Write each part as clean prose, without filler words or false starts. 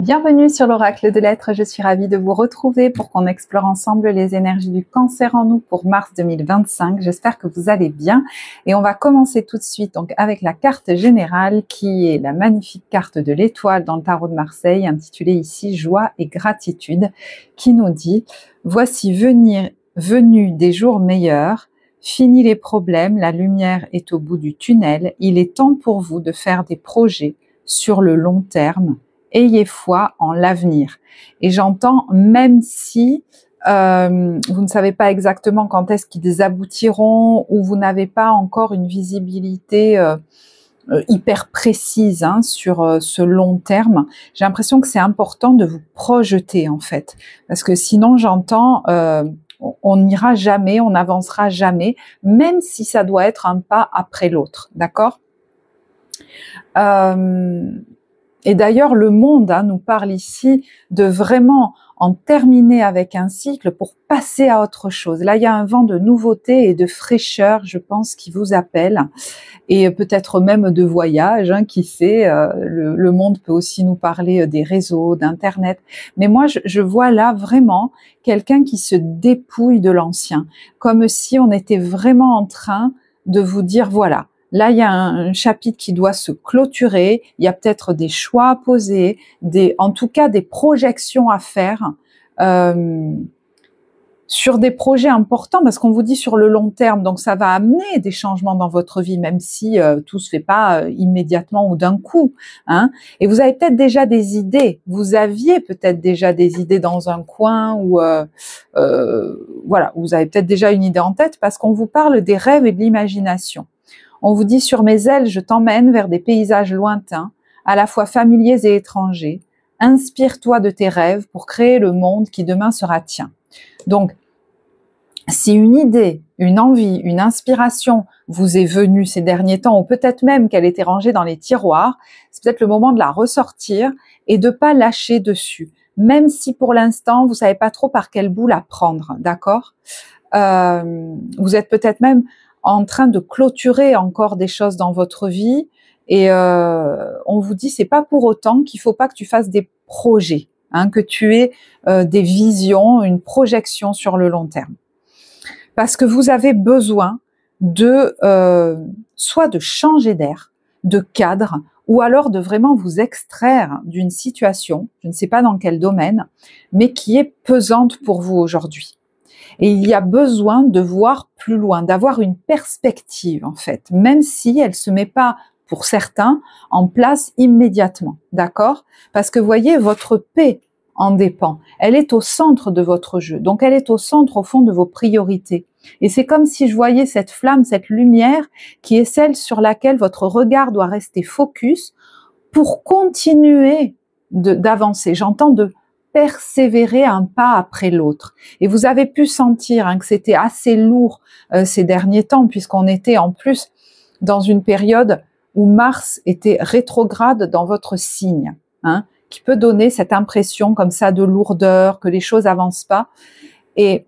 Bienvenue sur l'Oracle de l'Être, je suis ravie de vous retrouver pour qu'on explore ensemble les énergies du Cancer en nous pour mars 2025. J'espère que vous allez bien et on va commencer tout de suite donc avec la carte générale qui est la magnifique carte de l'étoile dans le tarot de Marseille intitulée ici Joie et gratitude qui nous dit « Voici venus des jours meilleurs, fini les problèmes, la lumière est au bout du tunnel, il est temps pour vous de faire des projets sur le long terme. Ayez foi en l'avenir. » Et j'entends, même si vous ne savez pas exactement quand est-ce qu'ils aboutiront ou vous n'avez pas encore une visibilité hyper précise sur ce long terme, j'ai l'impression que c'est important de vous projeter en fait. Parce que sinon j'entends, on n'ira jamais, on n'avancera jamais, même si ça doit être un pas après l'autre, d'accord ? Et d'ailleurs, le monde nous parle ici de vraiment en terminer avec un cycle pour passer à autre chose. Là, il y a un vent de nouveauté et de fraîcheur, je pense, qui vous appelle. Et peut-être même de voyage, qui sait, le monde peut aussi nous parler des réseaux, d'Internet. Mais moi, je vois là vraiment quelqu'un qui se dépouille de l'ancien, comme si on était vraiment en train de vous dire, voilà, là, il y a un chapitre qui doit se clôturer, il y a peut-être des choix à poser, en tout cas des projections à faire sur des projets importants, parce qu'on vous dit sur le long terme, donc ça va amener des changements dans votre vie, même si tout se fait pas immédiatement ou d'un coup. Et vous avez peut-être déjà des idées, vous aviez peut-être déjà des idées dans un coin, ou voilà, vous avez peut-être déjà une idée en tête, parce qu'on vous parle des rêves et de l'imagination. On vous dit « Sur mes ailes, je t'emmène vers des paysages lointains, à la fois familiers et étrangers. Inspire-toi de tes rêves pour créer le monde qui demain sera tien. » Donc, si une idée, une envie, une inspiration vous est venue ces derniers temps, ou peut-être même qu'elle était rangée dans les tiroirs, c'est peut-être le moment de la ressortir et de pas lâcher dessus, même si pour l'instant, vous savez pas trop par quel bout la prendre, d'accord ? Vous êtes peut-être même en train de clôturer encore des choses dans votre vie et on vous dit c'est pas pour autant qu'il faut pas que tu fasses des projets, que tu aies des visions, une projection sur le long terme. Parce que vous avez besoin de soit de changer d'air, de cadre, ou alors de vraiment vous extraire d'une situation, je ne sais pas dans quel domaine, mais qui est pesante pour vous aujourd'hui. Et il y a besoin de voir plus loin, d'avoir une perspective en fait, même si elle se met pas, pour certains, en place immédiatement, d'accord ? Parce que vous voyez, votre paix en dépend. Elle est au centre de votre jeu, donc elle est au centre au fond de vos priorités. Et c'est comme si je voyais cette flamme, cette lumière, qui est celle sur laquelle votre regard doit rester focus pour continuer d'avancer. J'entends de persévérer un pas après l'autre. Et vous avez pu sentir que c'était assez lourd ces derniers temps, puisqu'on était en plus dans une période où Mars était rétrograde dans votre signe, qui peut donner cette impression comme ça de lourdeur, que les choses avancent pas. Et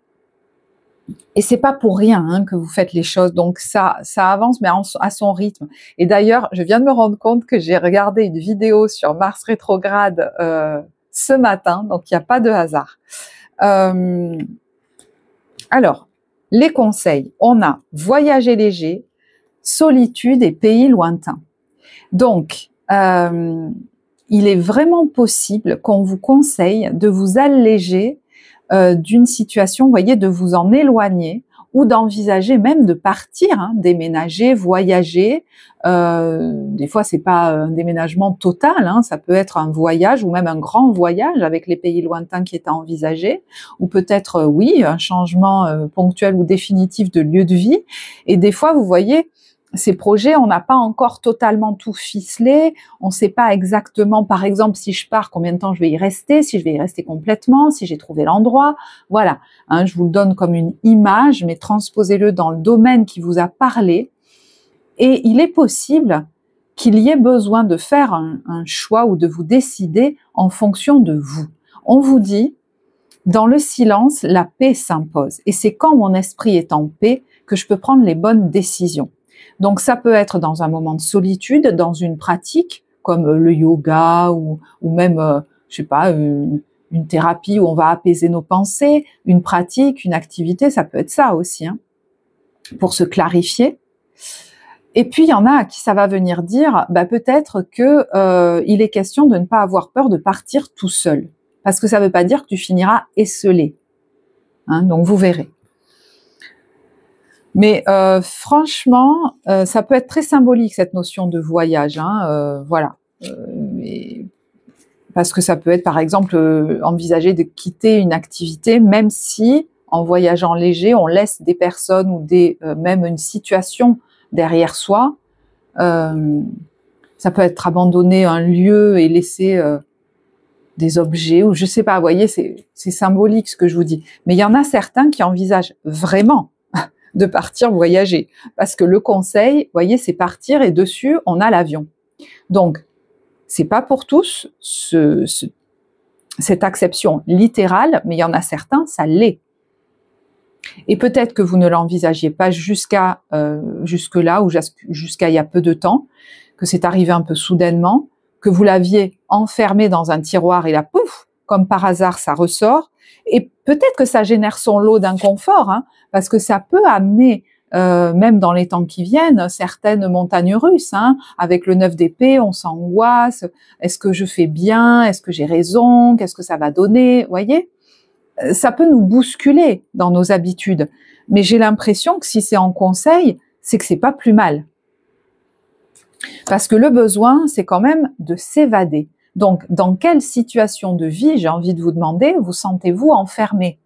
c'est pas pour rien que vous faites les choses, donc ça avance, mais à son rythme. Et d'ailleurs, je viens de me rendre compte que j'ai regardé une vidéo sur Mars rétrograde ce matin, donc il n'y a pas de hasard. Alors, les conseils, on a voyager léger, solitude et pays lointains. Donc, il est vraiment possible qu'on vous conseille de vous alléger d'une situation, vous voyez, de vous en éloigner ou d'envisager même de partir, déménager, voyager. Des fois, c'est pas un déménagement total, ça peut être un voyage ou même un grand voyage avec les pays lointains qui est à envisager, ou peut-être, oui, un changement ponctuel ou définitif de lieu de vie. Et des fois, vous voyez, ces projets, on n'a pas encore totalement tout ficelé, on ne sait pas exactement, par exemple, si je pars, combien de temps je vais y rester, si je vais y rester complètement, si j'ai trouvé l'endroit, voilà. Je vous le donne comme une image, mais transposez-le dans le domaine qui vous a parlé. Et il est possible qu'il y ait besoin de faire un choix ou de vous décider en fonction de vous. On vous dit, dans le silence, la paix s'impose. Et c'est quand mon esprit est en paix que je peux prendre les bonnes décisions. Donc ça peut être dans un moment de solitude, dans une pratique comme le yoga ou même je sais pas, une thérapie où on va apaiser nos pensées, une pratique, une activité, ça peut être ça aussi, hein, pour se clarifier. Et puis il y en a à qui ça va venir dire, bah, peut-être que il est question de ne pas avoir peur de partir tout seul, parce que ça ne veut pas dire que tu finiras esseulé, hein, donc vous verrez. Mais franchement, ça peut être très symbolique cette notion de voyage, hein, voilà. Parce que ça peut être par exemple envisager de quitter une activité, même si en voyageant léger, on laisse des personnes ou même une situation derrière soi. Ça peut être abandonner un lieu et laisser des objets, ou je sais pas, vous voyez, c'est symbolique ce que je vous dis. Mais il y en a certains qui envisagent vraiment de partir voyager, parce que le conseil, vous voyez, c'est partir et dessus, on a l'avion. Donc, c'est pas pour tous cette acception littérale, mais il y en a certains, ça l'est. Et peut-être que vous ne l'envisagiez pas jusque-là ou jusqu'à il y a peu de temps, que c'est arrivé un peu soudainement, que vous l'aviez enfermé dans un tiroir et là, pouf, comme par hasard, ça ressort. Et peut-être que ça génère son lot d'inconfort, hein, parce que ça peut amener, même dans les temps qui viennent, certaines montagnes russes. Hein, avec le 9 d'épée, on s'angoisse. Est-ce que je fais bien? Est-ce que j'ai raison? Qu'est-ce que ça va donner? Vous voyez? Ça peut nous bousculer dans nos habitudes. Mais j'ai l'impression que si c'est en conseil, c'est que c'est pas plus mal. Parce que le besoin, c'est quand même de s'évader. Donc, dans quelle situation de vie, j'ai envie de vous demander, vous sentez-vous enfermé?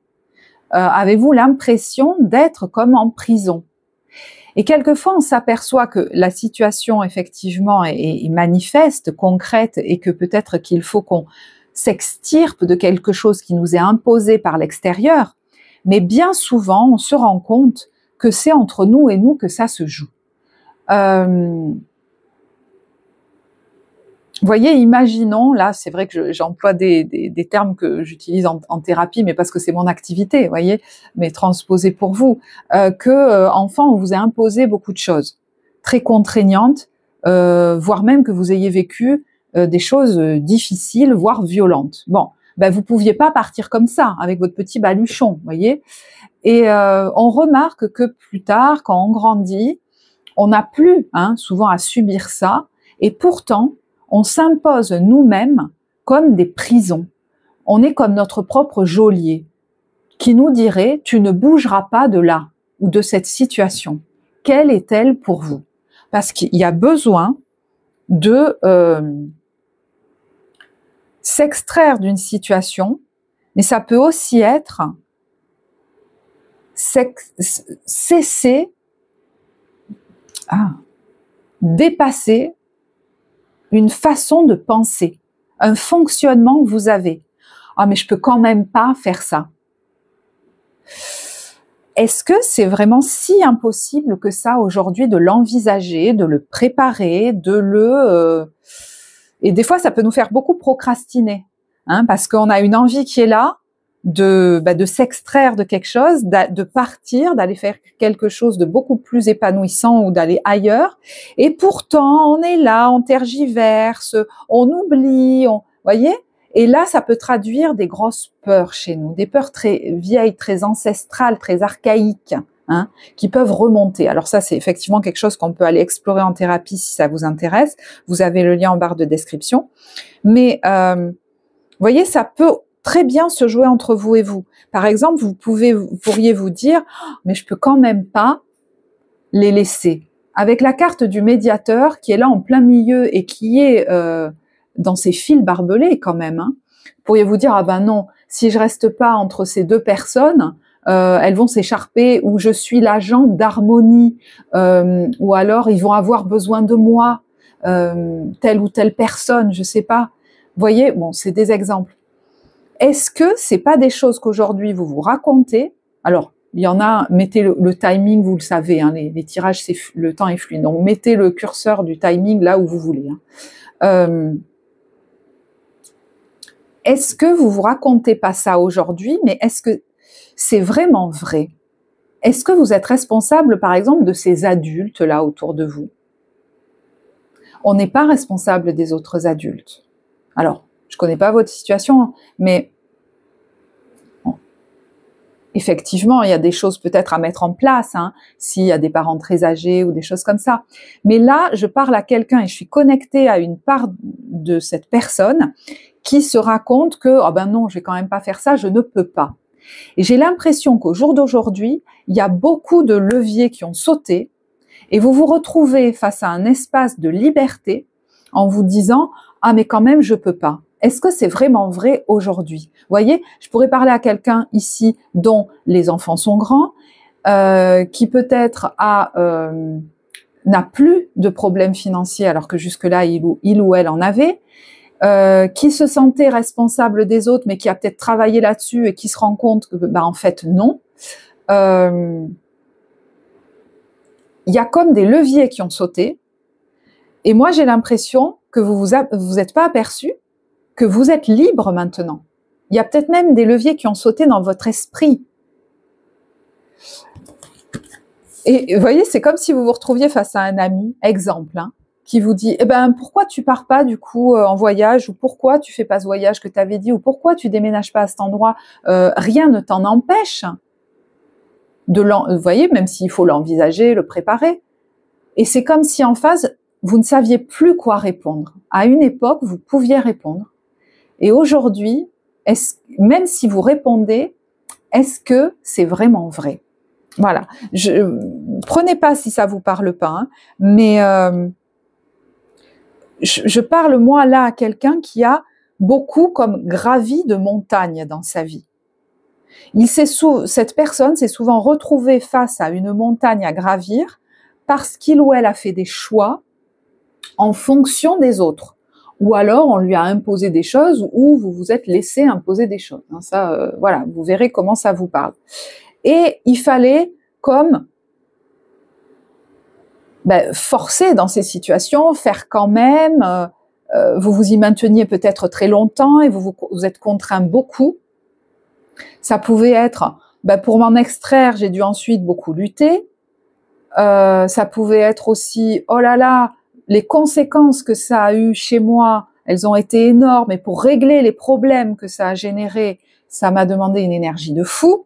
Avez-vous l'impression d'être comme en prison? Et quelquefois, on s'aperçoit que la situation, effectivement, est manifeste, concrète, et que peut-être qu'il faut qu'on s'extirpe de quelque chose qui nous est imposé par l'extérieur. Mais bien souvent, on se rend compte que c'est entre nous et nous que ça se joue. Vous voyez, imaginons, là, c'est vrai que j'emploie des termes que j'utilise en thérapie, mais parce que c'est mon activité, vous voyez, mais transposé pour vous, enfant, on vous a imposé beaucoup de choses, très contraignantes, voire même que vous ayez vécu des choses difficiles, voire violentes. Bon, ben vous pouviez pas partir comme ça, avec votre petit baluchon, vous voyez. Et on remarque que plus tard, quand on grandit, on n'a plus, souvent à subir ça, et pourtant, on s'impose nous-mêmes comme des prisons. On est comme notre propre geôlier qui nous dirait « tu ne bougeras pas de là ou de cette situation ». Quelle est-elle pour vous? Parce qu'il y a besoin de s'extraire d'une situation, mais ça peut aussi être cesser, dépasser une façon de penser, un fonctionnement que vous avez. Ah, mais je peux quand même pas faire ça. Est-ce que c'est vraiment si impossible que ça aujourd'hui de l'envisager, de le préparer, et des fois ça peut nous faire beaucoup procrastiner, parce qu'on a une envie qui est là de s'extraire de quelque chose, de partir, d'aller faire quelque chose de beaucoup plus épanouissant ou d'aller ailleurs. Et pourtant, on est là, on tergiverse, on oublie, voyez? Et là, ça peut traduire des grosses peurs chez nous, des peurs très vieilles, très ancestrales, très archaïques, qui peuvent remonter. Alors ça, c'est effectivement quelque chose qu'on peut aller explorer en thérapie si ça vous intéresse. Vous avez le lien en barre de description. Mais, vous voyez, ça peut très bien se jouer entre vous et vous. Par exemple, vous pourriez vous dire « mais je peux quand même pas les laisser ». Avec la carte du médiateur qui est là en plein milieu et qui est dans ses fils barbelés quand même, vous pourriez vous dire « ah ben non, si je reste pas entre ces deux personnes, elles vont s'écharper, ou je suis l'agent d'harmonie, ou alors ils vont avoir besoin de moi, telle ou telle personne, je sais pas ». Vous voyez, bon, c'est des exemples. Est-ce que c'est pas des choses qu'aujourd'hui vous vous racontez? Alors, il y en a, mettez le timing, vous le savez, les tirages, le temps est fluide, donc mettez le curseur du timing là où vous voulez. Est-ce que vous vous racontez pas ça aujourd'hui, mais est-ce que c'est vraiment vrai? Est-ce que vous êtes responsable, par exemple, de ces adultes là autour de vous? On n'est pas responsable des autres adultes. Alors, Je connais pas votre situation, mais effectivement, il y a des choses peut-être à mettre en place, hein, s'il y a des parents très âgés ou des choses comme ça. Mais là, je parle à quelqu'un et je suis connectée à une part de cette personne qui se raconte que oh ben non, je vais quand même pas faire ça, je ne peux pas. Et j'ai l'impression qu'au jour d'aujourd'hui, il y a beaucoup de leviers qui ont sauté et vous vous retrouvez face à un espace de liberté en vous disant ah mais quand même je peux pas. Est-ce que c'est vraiment vrai aujourd'hui? Vous voyez, je pourrais parler à quelqu'un ici dont les enfants sont grands, qui peut-être n'a plus de problèmes financiers alors que jusque-là il ou elle en avait, qui se sentait responsable des autres mais qui a peut-être travaillé là-dessus et qui se rend compte que en fait non. Il y a comme des leviers qui ont sauté et moi j'ai l'impression que vous êtes pas aperçu que vous êtes libre maintenant. Il y a peut-être même des leviers qui ont sauté dans votre esprit. Et vous voyez, c'est comme si vous vous retrouviez face à un ami, exemple, hein, qui vous dit, eh ben, pourquoi tu pars pas du coup en voyage, ou pourquoi tu fais pas ce voyage que tu avais dit, ou pourquoi tu déménages pas à cet endroit, rien ne t'en empêche vous voyez, même s'il faut l'envisager, le préparer. Et c'est comme si en face, vous ne saviez plus quoi répondre. À une époque, vous pouviez répondre. Et aujourd'hui, même si vous répondez, est-ce que c'est vraiment vrai? Voilà. Prenez pas si ça vous parle pas, hein, mais je parle moi là à quelqu'un qui a beaucoup comme gravi de montagnes dans sa vie. Cette personne s'est souvent retrouvée face à une montagne à gravir parce qu'il ou elle a fait des choix en fonction des autres. Ou alors on lui a imposé des choses ou vous vous êtes laissé imposer des choses. Ça, voilà, vous verrez comment ça vous parle. Et il fallait comme forcer dans ces situations, faire quand même, vous vous y mainteniez peut-être très longtemps et vous êtes contraint beaucoup. Ça pouvait être, pour m'en extraire, j'ai dû ensuite beaucoup lutter. Ça pouvait être aussi, oh là là, les conséquences que ça a eu chez moi, elles ont été énormes et pour régler les problèmes que ça a généré, ça m'a demandé une énergie de fou.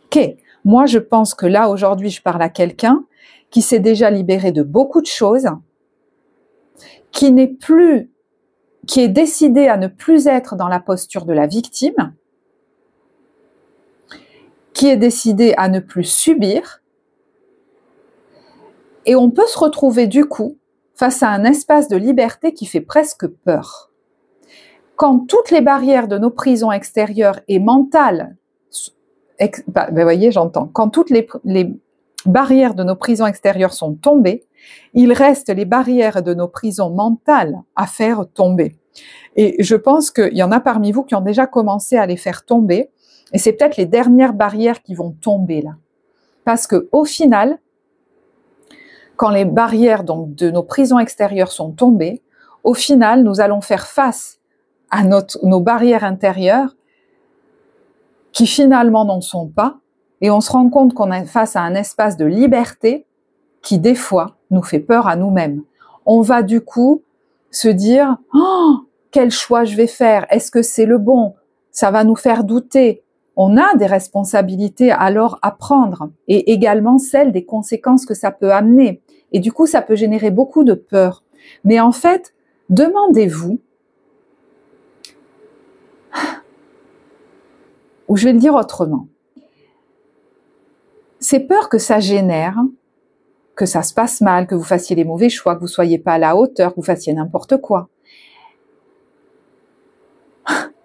Ok, moi je pense que là aujourd'hui je parle à quelqu'un qui s'est déjà libéré de beaucoup de choses, qui est décidé à ne plus être dans la posture de la victime, qui est décidé à ne plus subir. Et on peut se retrouver du coup face à un espace de liberté qui fait presque peur. Quand toutes les barrières de nos prisons extérieures et mentales, vous voyez, j'entends, quand toutes les barrières de nos prisons extérieures sont tombées, il reste les barrières de nos prisons mentales à faire tomber. Et je pense qu'il y en a parmi vous qui ont déjà commencé à les faire tomber, et c'est peut-être les dernières barrières qui vont tomber là. Parce que au final, quand les barrières donc, de nos prisons extérieures sont tombées, au final, nous allons faire face à nos barrières intérieures qui finalement n'en sont pas, et on se rend compte qu'on est face à un espace de liberté qui, des fois, nous fait peur à nous-mêmes. On va du coup se dire « Oh, quel choix je vais faire? Est-ce que c'est le bon ?» Ça va nous faire douter. On a des responsabilités alors à prendre, et également celles des conséquences que ça peut amener. Et du coup, ça peut générer beaucoup de peur. Mais en fait, demandez-vous, ou je vais le dire autrement, ces peurs que ça génère, que ça se passe mal, que vous fassiez les mauvais choix, que vous soyez pas à la hauteur, que vous fassiez n'importe quoi,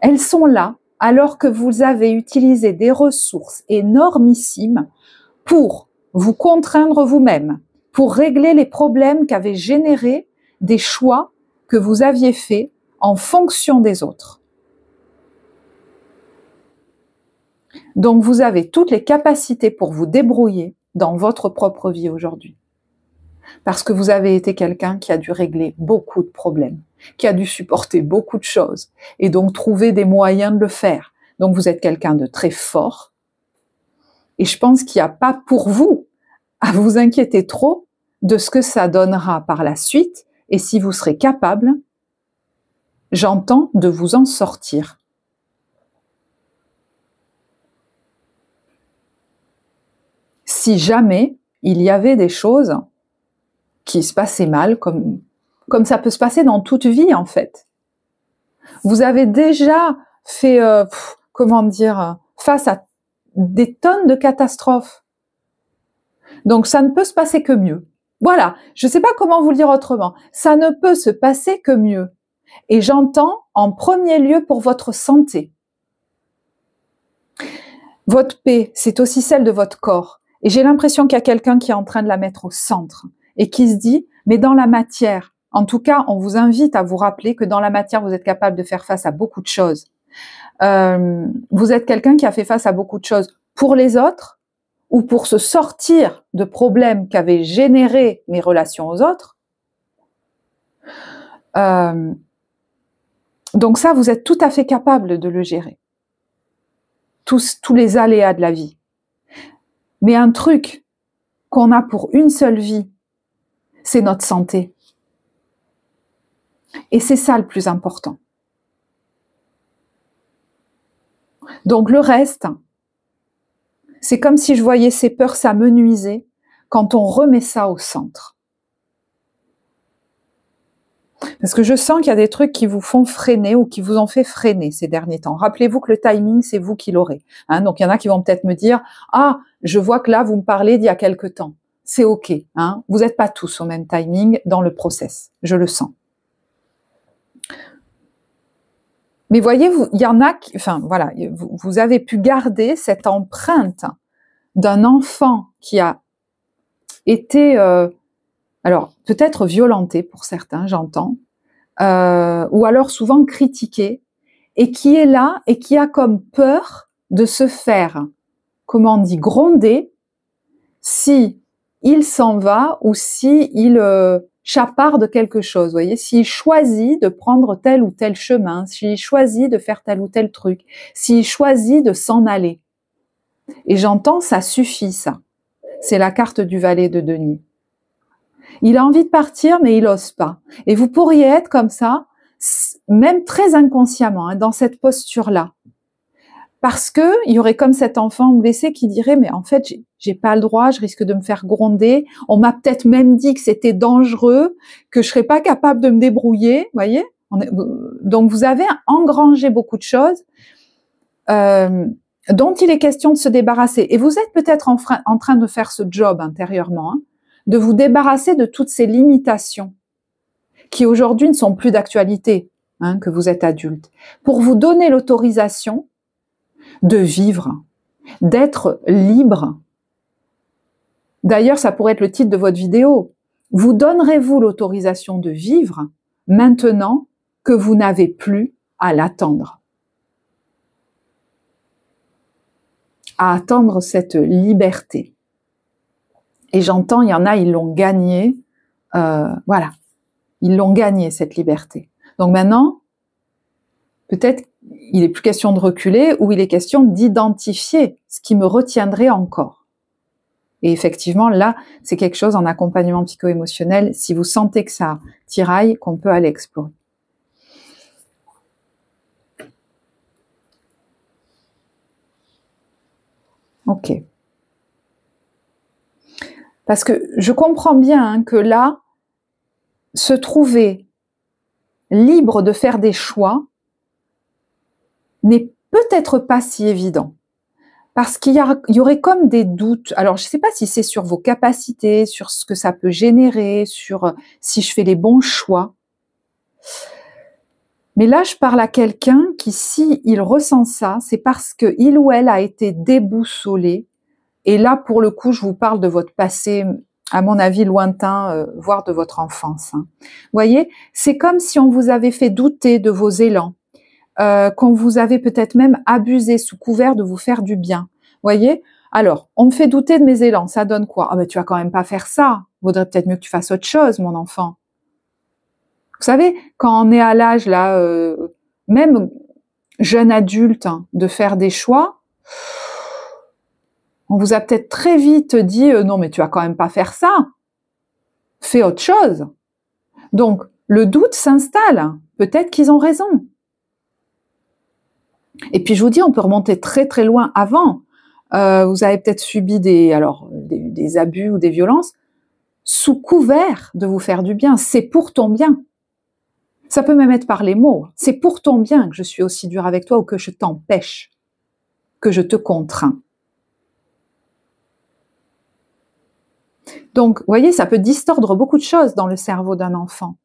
elles sont là alors que vous avez utilisé des ressources énormissimes pour vous contraindre vous-même, pour régler les problèmes qu'avaient générés des choix que vous aviez faits en fonction des autres. Donc vous avez toutes les capacités pour vous débrouiller dans votre propre vie aujourd'hui. Parce que vous avez été quelqu'un qui a dû régler beaucoup de problèmes, qui a dû supporter beaucoup de choses, et donc trouver des moyens de le faire. Donc vous êtes quelqu'un de très fort, et je pense qu'il n'y a pas pour vous à vous inquiéter trop de ce que ça donnera par la suite, et si vous serez capable j'entends de vous en sortir. Si jamais il y avait des choses qui se passaient mal, comme ça peut se passer dans toute vie en fait. Vous avez déjà fait, comment dire, face à des tonnes de catastrophes. Donc ça ne peut se passer que mieux. Voilà, je ne sais pas comment vous le dire autrement. Ça ne peut se passer que mieux. Et j'entends en premier lieu pour votre santé. Votre paix, c'est aussi celle de votre corps. Et j'ai l'impression qu'il y a quelqu'un qui est en train de la mettre au centre et qui se dit, mais dans la matière, en tout cas, on vous invite à vous rappeler que dans la matière, vous êtes capable de faire face à beaucoup de choses. Vous êtes quelqu'un qui a fait face à beaucoup de choses pour les autres ou pour se sortir de problèmes qu'avaient générés mes relations aux autres. Donc ça, vous êtes tout à fait capable de le gérer. Tous les aléas de la vie. Mais un truc qu'on a pour une seule vie, c'est notre santé. Et c'est ça le plus important. Donc le reste, c'est comme si je voyais ces peurs s'amenuiser quand on remet ça au centre. Parce que je sens qu'il y a des trucs qui vous font freiner ou qui vous ont fait freiner ces derniers temps. Rappelez-vous que le timing, c'est vous qui l'aurez. Donc il y en a qui vont peut-être me dire « Ah, je vois que là, vous me parlez d'il y a quelque temps. » C'est OK. Vous n'êtes pas tous au même timing dans le process. Je le sens. Mais voyez, il y en a qui, voilà, vous avez pu garder cette empreinte d'un enfant qui a été, alors peut-être violenté pour certains, j'entends, ou alors souvent critiqué, et qui est là et qui a comme peur de se faire, comment on dit, gronder si il s'en va ou si il chaparde quelque chose, vous voyez, s'il choisit de prendre tel ou tel chemin, s'il choisit de faire tel ou tel truc, s'il choisit de s'en aller. Et j'entends, ça suffit ça. C'est la carte du valet de denier. Il a envie de partir, mais il n'ose pas. Et vous pourriez être comme ça, même très inconsciemment, dans cette posture-là. Parce que il y aurait comme cet enfant blessé qui dirait, mais en fait, j'ai pas le droit, je risque de me faire gronder. On m'a peut-être même dit que c'était dangereux, que je serais pas capable de me débrouiller, voyez. Donc vous avez engrangé beaucoup de choses dont il est question de se débarrasser. Et vous êtes peut-être en train de faire ce job intérieurement, de vous débarrasser de toutes ces limitations qui aujourd'hui ne sont plus d'actualité, que vous êtes adulte, pour vous donner l'autorisation de vivre, d'être libre. D'ailleurs, ça pourrait être le titre de votre vidéo. Vous donnerez-vous l'autorisation de vivre maintenant que vous n'avez plus à l'attendre? À attendre cette liberté. Et j'entends, il y en a, ils l'ont gagné. Voilà, ils l'ont gagné, cette liberté. Donc maintenant, peut-être il n'est plus question de reculer ou il est question d'identifier ce qui me retiendrait encore. Et effectivement, là, c'est quelque chose en accompagnement psycho-émotionnel, si vous sentez que ça tiraille, qu'on peut aller explorer. Ok. Parce que je comprends bien que là, se trouver libre de faire des choix n'est peut-être pas si évident. Parce qu'il y aurait comme des doutes. Alors, je ne sais pas si c'est sur vos capacités, sur ce que ça peut générer, sur si je fais les bons choix. Mais là, je parle à quelqu'un qui, si il ressent ça, c'est parce que il ou elle a été déboussolé. Et là, pour le coup, je vous parle de votre passé, à mon avis, lointain, voire de votre enfance. Vous voyez, c'est comme si on vous avait fait douter de vos élans. Qu'on vous avait peut-être même abusé sous couvert de vous faire du bien. Voyez? Alors, on me fait douter de mes élans, ça donne quoi? Ah ben tu vas quand même pas faire ça. Vaudrait peut-être mieux que tu fasses autre chose, mon enfant. Vous savez, quand on est à l'âge là, même jeune adulte, de faire des choix, on vous a peut-être très vite dit non mais tu vas quand même pas faire ça. Fais autre chose. Donc, le doute s'installe. Peut-être qu'ils ont raison. Et puis je vous dis, on peut remonter très très loin avant. Vous avez peut-être subi des abus ou des violences sous couvert de vous faire du bien. C'est pour ton bien. Ça peut même être par les mots. C'est pour ton bien que je suis aussi dur avec toi ou que je t'empêche, que je te contrains. Donc, vous voyez, ça peut distordre beaucoup de choses dans le cerveau d'un enfant.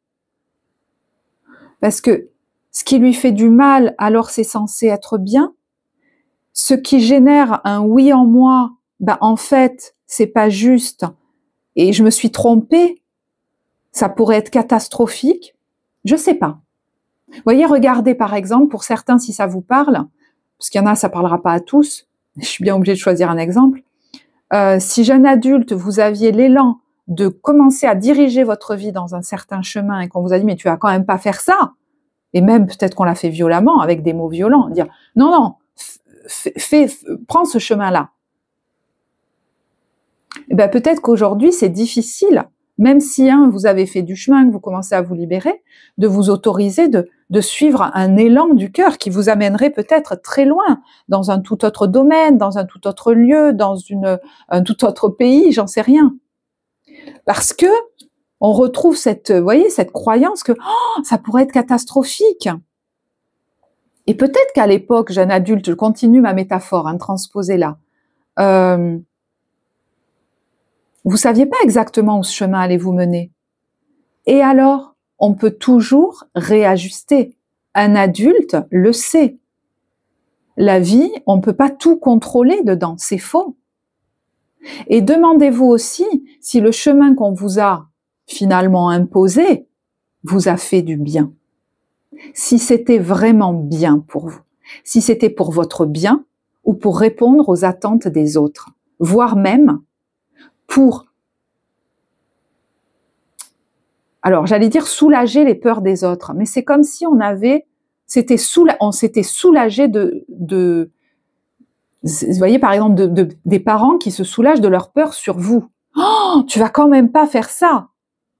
Parce que ce qui lui fait du mal, alors c'est censé être bien. Ce qui génère un oui en moi, ben en fait, c'est pas juste et je me suis trompée. Ça pourrait être catastrophique. Je sais pas. Vous voyez, regardez par exemple, pour certains, si ça vous parle, parce qu'il y en a, ça parlera pas à tous. Je suis bien obligée de choisir un exemple. Si jeune adulte, vous aviez l'élan de commencer à diriger votre vie dans un certain chemin et qu'on vous a dit mais tu vas quand même pas faire ça, et même peut-être qu'on l'a fait violemment avec des mots violents, dire non, prends ce chemin-là. Et ben peut-être qu'aujourd'hui c'est difficile, même si vous avez fait du chemin, que vous commencez à vous libérer, de vous autoriser de suivre un élan du cœur qui vous amènerait peut-être très loin, dans un tout autre domaine, dans un tout autre lieu, dans un tout autre pays, j'en sais rien. Parce que on retrouve cette croyance que ça pourrait être catastrophique. Et peut-être qu'à l'époque, jeune adulte, je continue ma métaphore, transposée là, vous saviez pas exactement où ce chemin allait vous mener. Et alors, on peut toujours réajuster. Un adulte le sait. La vie, on ne peut pas tout contrôler dedans, c'est faux. Et demandez-vous aussi si le chemin qu'on vous a finalement imposé vous a fait du bien. Si c'était vraiment bien pour vous. Si c'était pour votre bien ou pour répondre aux attentes des autres. Voire même pour, alors j'allais dire soulager les peurs des autres, mais c'est comme si on s'était soulagé de vous voyez par exemple des parents qui se soulagent de leur peur sur vous. Oh, tu vas quand même pas faire ça.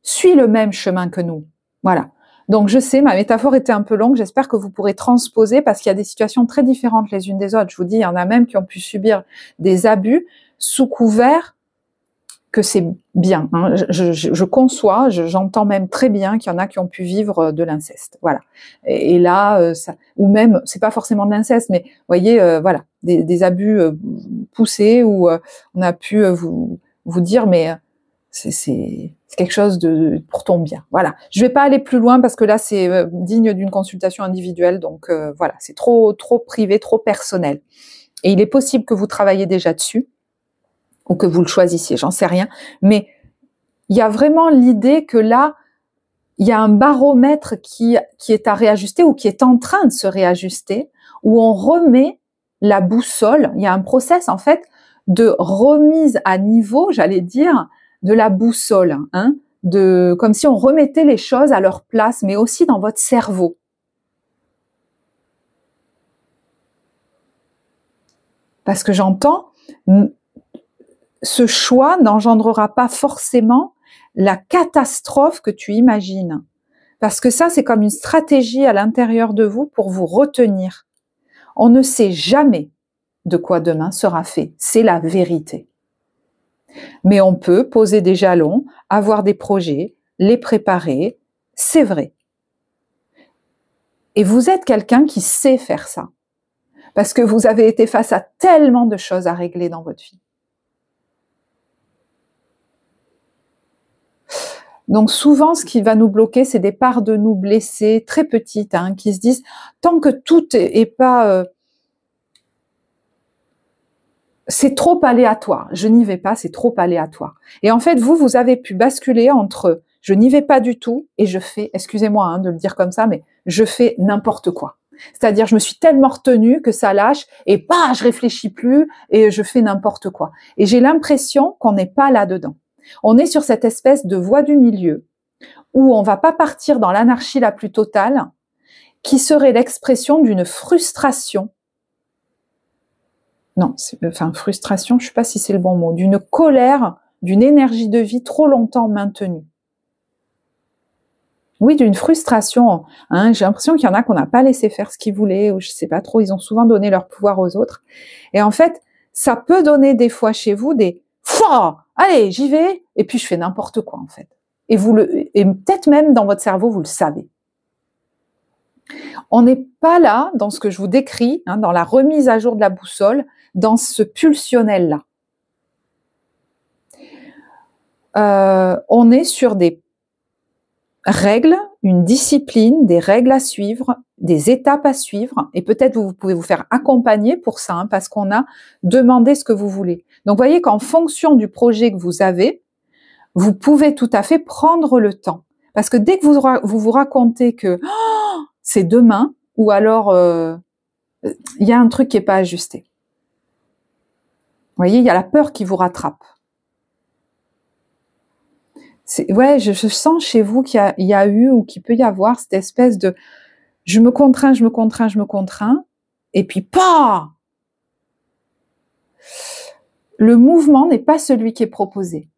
Suis le même chemin que nous. Voilà. Donc je sais, ma métaphore était un peu longue, j'espère que vous pourrez transposer parce qu'il y a des situations très différentes les unes des autres. Je vous dis, il y en a même qui ont pu subir des abus sous couvert que c'est bien. Je conçois, j'entends même très bien qu'il y en a qui ont pu vivre de l'inceste. Voilà. Et là, ou même, c'est pas forcément de l'inceste, mais vous voyez, voilà, des abus poussés où on a pu vous dire, mais c'est quelque chose pour ton bien. Voilà. Je vais pas aller plus loin parce que là, c'est digne d'une consultation individuelle. Donc voilà, c'est trop privé, trop personnel. Et il est possible que vous travailliez déjà dessus ou que vous le choisissiez, j'en sais rien. Mais il y a vraiment l'idée que là, il y a un baromètre qui est à réajuster ou qui est en train de se réajuster, où on remet la boussole. Il y a un process, en fait, de remise à niveau, j'allais dire, de la boussole, comme si on remettait les choses à leur place, mais aussi dans votre cerveau. Parce que j'entends, ce choix n'engendrera pas forcément la catastrophe que tu imagines. Parce que ça, c'est comme une stratégie à l'intérieur de vous pour vous retenir. On ne sait jamais de quoi demain sera fait. C'est la vérité. Mais on peut poser des jalons, avoir des projets, les préparer. C'est vrai. Et vous êtes quelqu'un qui sait faire ça. Parce que vous avez été face à tellement de choses à régler dans votre vie. Donc souvent, ce qui va nous bloquer, c'est des parts de nous blessées, très petites, qui se disent, tant que tout est pas... c'est trop aléatoire, je n'y vais pas, c'est trop aléatoire. Et en fait, vous avez pu basculer entre je n'y vais pas du tout et je fais, excusez-moi de le dire comme ça, mais je fais n'importe quoi. C'est-à-dire, je me suis tellement retenue que ça lâche et je réfléchis plus et je fais n'importe quoi. Et j'ai l'impression qu'on n'est pas là-dedans. On est sur cette espèce de voie du milieu où on va pas partir dans l'anarchie la plus totale, qui serait l'expression d'une frustration. Non, frustration, je sais pas si c'est le bon mot, d'une colère, d'une énergie de vie trop longtemps maintenue. Oui, d'une frustration. Hein. J'ai l'impression qu'il y en a qu'on n'a pas laissé faire ce qu'ils voulaient, ou je sais pas trop, ils ont souvent donné leur pouvoir aux autres. Et en fait, ça peut donner des fois chez vous des « Fouah, allez, j'y vais !» et puis je fais n'importe quoi en fait. Et peut-être même dans votre cerveau, vous le savez. On n'est pas là, dans ce que je vous décris, hein, dans la remise à jour de la boussole, dans ce pulsionnel-là. On est sur des règles, une discipline, des règles à suivre, des étapes à suivre, et peut-être vous pouvez vous faire accompagner pour ça, hein, parce qu'on a demandé ce que vous voulez. Donc, vous voyez qu'en fonction du projet que vous avez, vous pouvez tout à fait prendre le temps. Parce que dès que vous racontez que oh, c'est demain, ou alors il y a un truc qui n'est pas ajusté. Vous voyez, il y a la peur qui vous rattrape. Ouais, je sens chez vous qu'il y a eu ou qu'il peut y avoir cette espèce de je me contrains, et puis pas. Le mouvement n'est pas celui qui est proposé.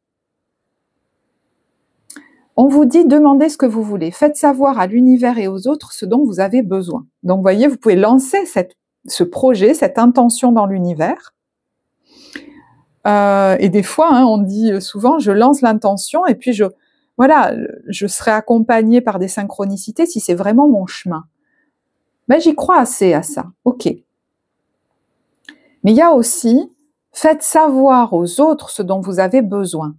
On vous dit demandez ce que vous voulez, faites savoir à l'univers et aux autres ce dont vous avez besoin. Donc, vous voyez, vous pouvez lancer ce projet, cette intention dans l'univers. Et des fois, hein, on dit souvent, je lance l'intention et puis je serai accompagnée par des synchronicités si c'est vraiment mon chemin. Ben, j'y crois assez à ça, ok. Mais il y a aussi, faites savoir aux autres ce dont vous avez besoin.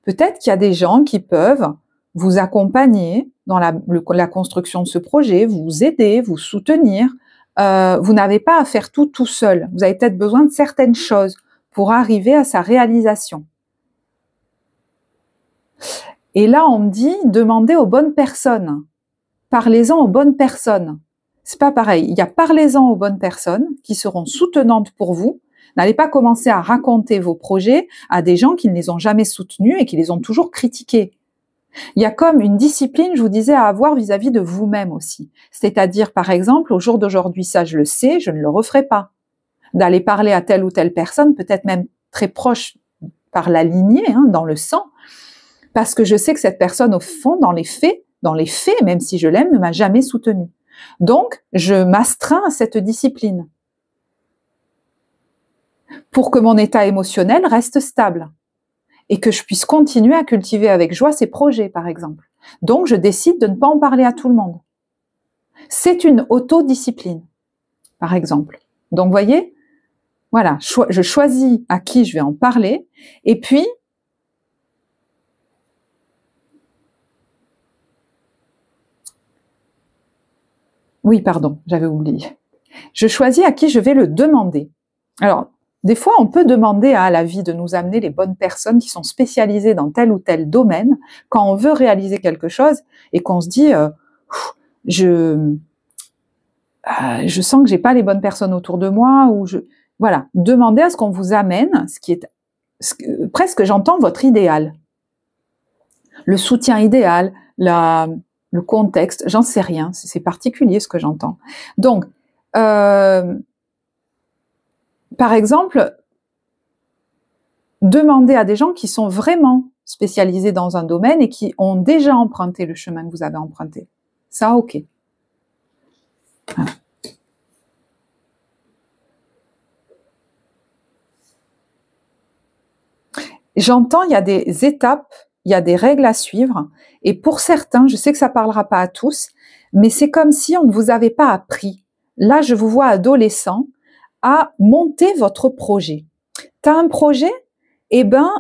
Peut-être qu'il y a des gens qui peuvent vous accompagner dans la construction de ce projet, vous aider, vous soutenir. Vous n'avez pas à faire tout seul. Vous avez peut-être besoin de certaines choses pour arriver à sa réalisation. Et là, on me dit, demandez aux bonnes personnes. Parlez-en aux bonnes personnes. C'est pas pareil. Il y a parlez-en aux bonnes personnes qui seront soutenantes pour vous. N'allez pas commencer à raconter vos projets à des gens qui ne les ont jamais soutenus et qui les ont toujours critiqués. Il y a comme une discipline, je vous disais, à avoir vis-à-vis de vous-même aussi. C'est-à-dire, par exemple, au jour d'aujourd'hui, ça je le sais, je ne le referai pas. D'aller parler à telle ou telle personne, peut-être même très proche par la lignée, hein, dans le sang, parce que je sais que cette personne, au fond, dans les faits, même si je l'aime, ne m'a jamais soutenue. Donc, je m'astreins à cette discipline pour que mon état émotionnel reste stable et que je puisse continuer à cultiver avec joie ces projets, par exemple. Donc, je décide de ne pas en parler à tout le monde. C'est une autodiscipline, par exemple. Donc, vous voyez, voilà, je choisis à qui je vais en parler, et puis, oui, pardon, j'avais oublié. Je choisis à qui je vais le demander. Alors, des fois, on peut demander à la vie de nous amener les bonnes personnes qui sont spécialisées dans tel ou tel domaine quand on veut réaliser quelque chose et qu'on se dit je sens que j'ai pas les bonnes personnes autour de moi, ou voilà, demandez à ce qu'on vous amène ce qui est presque, j'entends votre idéal, le soutien idéal, le contexte, j'en sais rien, c'est particulier ce que j'entends. Donc, par exemple, demandez à des gens qui sont vraiment spécialisés dans un domaine et qui ont déjà emprunté le chemin que vous avez emprunté. Ça, ok. Voilà. J'entends, il y a des étapes, il y a des règles à suivre, et pour certains, je sais que ça parlera pas à tous, mais c'est comme si on ne vous avait pas appris. Là, je vous vois adolescent, à monter votre projet. Tu as un projet? Eh ben,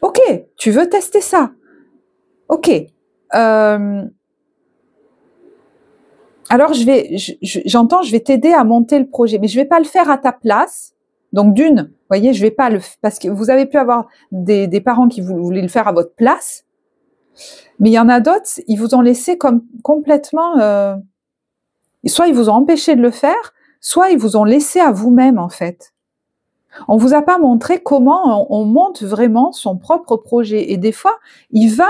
ok, tu veux tester ça? Ok. Alors, j'entends, je vais t'aider à monter le projet, mais je vais pas le faire à ta place. Donc, vous voyez, je vais pas parce que vous avez pu avoir des parents qui voulaient le faire à votre place, mais il y en a d'autres, ils vous ont laissé comme complètement... soit ils vous ont empêché de le faire, soit ils vous ont laissé à vous-même, en fait. On vous a pas montré comment on monte vraiment son propre projet. Et des fois,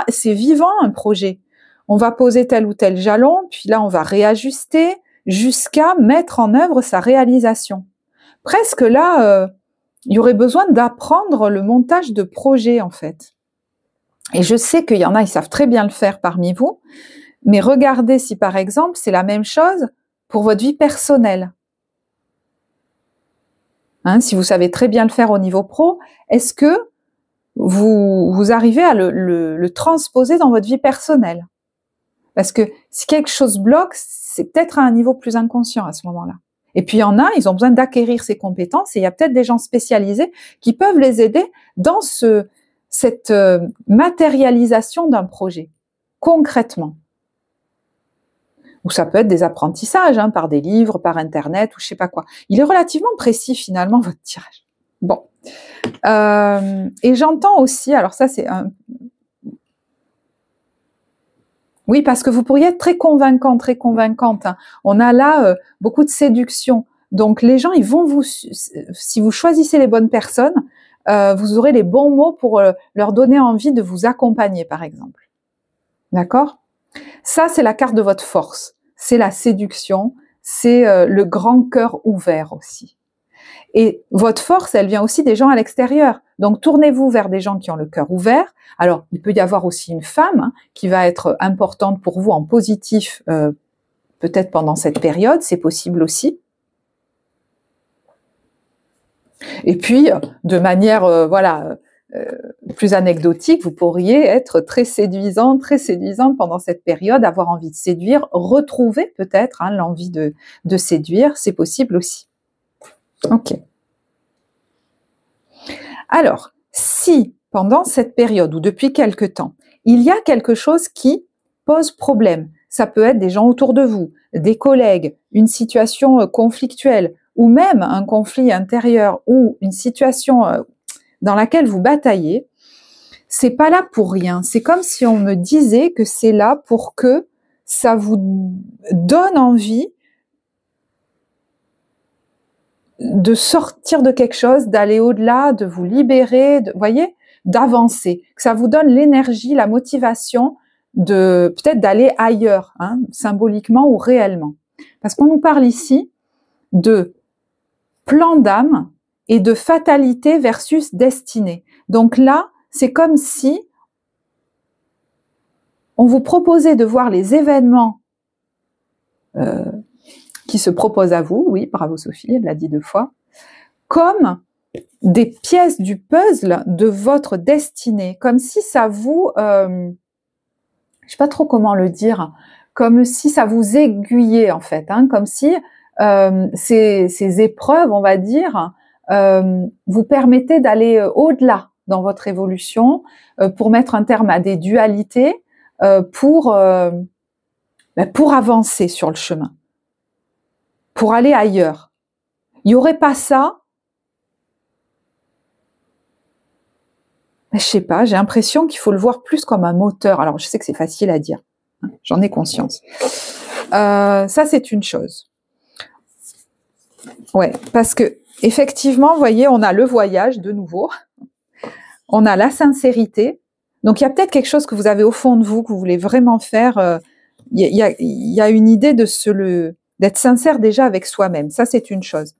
c'est vivant un projet. On va poser tel ou tel jalon, puis là, on va réajuster jusqu'à mettre en œuvre sa réalisation. Presque là, il y aurait besoin d'apprendre le montage de projet, en fait. Et je sais qu'il y en a, ils savent très bien le faire parmi vous, mais regardez si par exemple, c'est la même chose pour votre vie personnelle. Hein, si vous savez très bien le faire au niveau pro, est-ce que vous arrivez à le transposer dans votre vie personnelle? Parce que si quelque chose bloque, c'est peut-être à un niveau plus inconscient à ce moment-là. Et puis il y en a, ils ont besoin d'acquérir ces compétences et il y a peut-être des gens spécialisés qui peuvent les aider dans cette matérialisation d'un projet, concrètement. Ou ça peut être des apprentissages, hein, par des livres, par Internet, ou je sais pas quoi. Il est relativement précis finalement, votre tirage. Bon. Et j'entends aussi, alors ça c'est un... Oui, parce que vous pourriez être très convaincant, très convaincante. Hein. On a là beaucoup de séduction. Donc les gens, ils vont si vous choisissez les bonnes personnes, vous aurez les bons mots pour leur donner envie de vous accompagner, par exemple. D'accord? Ça, c'est la carte de votre force. C'est la séduction, c'est le grand cœur ouvert aussi. Et votre force, elle vient aussi des gens à l'extérieur. Donc, tournez-vous vers des gens qui ont le cœur ouvert. Alors, il peut y avoir aussi une femme, hein, qui va être importante pour vous en positif, peut-être pendant cette période, c'est possible aussi. Et puis, de manière, plus anecdotique, vous pourriez être très séduisante pendant cette période, avoir envie de séduire, retrouver peut-être, hein, l'envie de séduire, c'est possible aussi. Ok. Alors, si pendant cette période ou depuis quelque temps, il y a quelque chose qui pose problème, ça peut être des gens autour de vous, des collègues, une situation conflictuelle ou même un conflit intérieur ou une situation dans laquelle vous bataillez, c'est pas là pour rien. C'est comme si on me disait que c'est là pour que ça vous donne envie de sortir de quelque chose, d'aller au-delà, de vous libérer, voyez, d'avancer, que ça vous donne l'énergie, la motivation de peut-être d'aller ailleurs, hein, symboliquement ou réellement. Parce qu'on nous parle ici de plan d'âme et de fatalité versus destinée. Donc là, c'est comme si on vous proposait de voir les événements qui se proposent à vous, oui, bravo Sophie, elle l'a dit 2 fois, comme des pièces du puzzle de votre destinée, comme si ça vous, je sais pas trop comment le dire, comme si ça vous aiguillait en fait, hein, comme si ces épreuves, on va dire, vous permettaient d'aller au-delà dans votre évolution, pour mettre un terme à des dualités, pour avancer sur le chemin, pour aller ailleurs. Il n'y aurait pas ça. Je sais pas, j'ai l'impression qu'il faut le voir plus comme un moteur. Alors, je sais que c'est facile à dire, hein, j'en ai conscience. Ça, c'est une chose. Ouais, parce que effectivement, vous voyez, on a le voyage de nouveau, on a la sincérité. Donc, il y a peut-être quelque chose que vous avez au fond de vous que vous voulez vraiment faire. Il y a une idée d'être sincère déjà avec soi-même. Ça, c'est une chose.